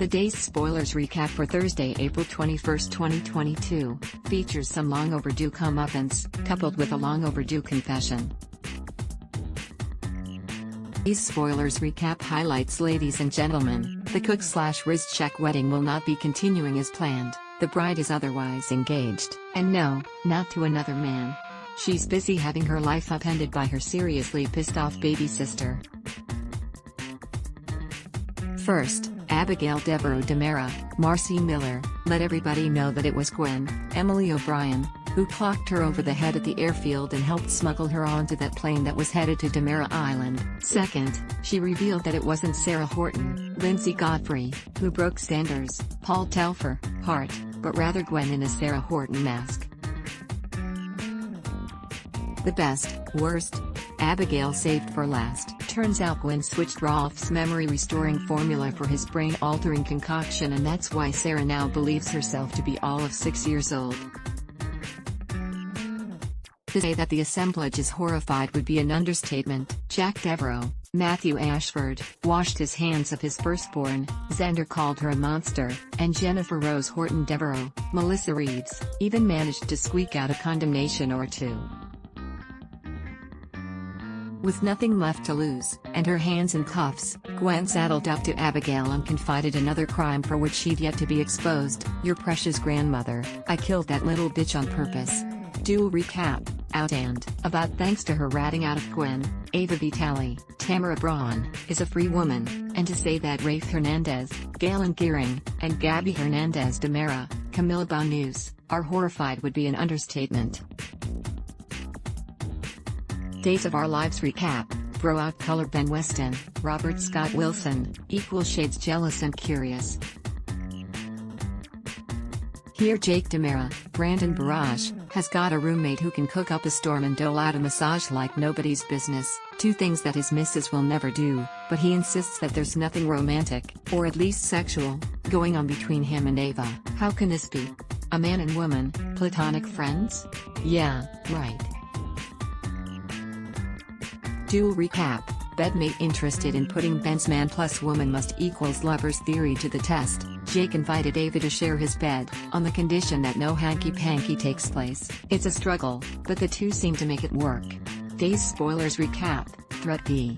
The day's spoilers recap for Thursday, April 21, 2022, features some long overdue comeuppance, coupled with a long overdue confession. These spoilers recap highlights. Ladies and gentlemen, the Cook/Rizchek wedding will not be continuing as planned. The bride is otherwise engaged, and no, not to another man. She's busy having her life upended by her seriously pissed off baby sister. First, Abigail Devereaux DiMera, Marcy Miller, let everybody know that it was Gwen, Emily O'Brien, who clocked her over the head at the airfield and helped smuggle her onto that plane that was headed to DiMera Island. Second, she revealed that it wasn't Sarah Horton, Lindsay Godfrey, who broke Sanders, Paul Telfer, heart, but rather Gwen in a Sarah Horton mask. The best, worst, Abigail saved for last. Turns out Gwen switched Rolf's memory-restoring formula for his brain-altering concoction, and that's why Sarah now believes herself to be all of 6 years old. To say that the assemblage is horrified would be an understatement. Jack Devereaux, Matthew Ashford, washed his hands of his firstborn, Xander called her a monster, and Jennifer Rose Horton Devereaux, Melissa Reeves, even managed to squeak out a condemnation or two. With nothing left to lose, and her hands in cuffs, Gwen saddled up to Abigail and confided another crime for which she'd yet to be exposed. Your precious grandmother, I killed that little bitch on purpose. Dual recap, out and about. Thanks to her ratting out of Gwen, Ava Vitale, Tamara Braun, is a free woman, and to say that Rafe Hernandez, Galen Gearing, and Gabby Hernandez DiMera, Camila Banus, are horrified would be an understatement. Days of Our Lives recap, throw out color. Ben Weston, Robert Scott Wilson, equal shades jealous and curious. Here Jake DiMera, Brandon Barrage, has got a roommate who can cook up a storm and dole out a massage like nobody's business, two things that his missus will never do, but he insists that there's nothing romantic, or at least sexual, going on between him and Ava. How can this be? A man and woman, platonic friends? Yeah, right. Dual recap, bedmate interested in putting Ben's man plus woman must equals lovers theory to the test. Jake invited Ava to share his bed, on the condition that no hanky-panky takes place. It's a struggle, but the two seem to make it work. Day's spoilers recap, threat B.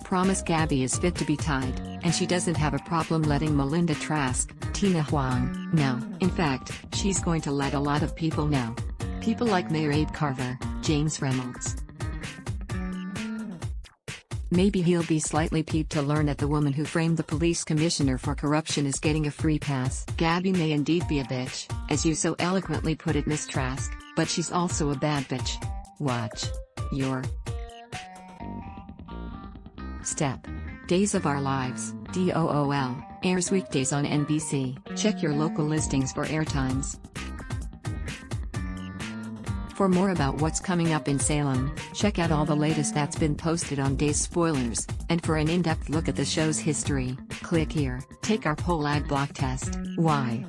Promise Gabby is fit to be tied, and she doesn't have a problem letting Melinda Trask, Tina Huang, know. In fact, she's going to let a lot of people know. People like Mayor Abe Carver, James Reynolds. Maybe he'll be slightly peeved to learn that the woman who framed the police commissioner for corruption is getting a free pass. Gabby may indeed be a bitch, as you so eloquently put it, Miss Trask, but she's also a bad bitch. Watch your step. Days of Our Lives, DOOL, airs weekdays on NBC. Check your local listings for airtimes. For more about what's coming up in Salem, check out all the latest that's been posted on Day's Spoilers, and for an in-depth look at the show's history, click here. Take our poll ad block test. Why?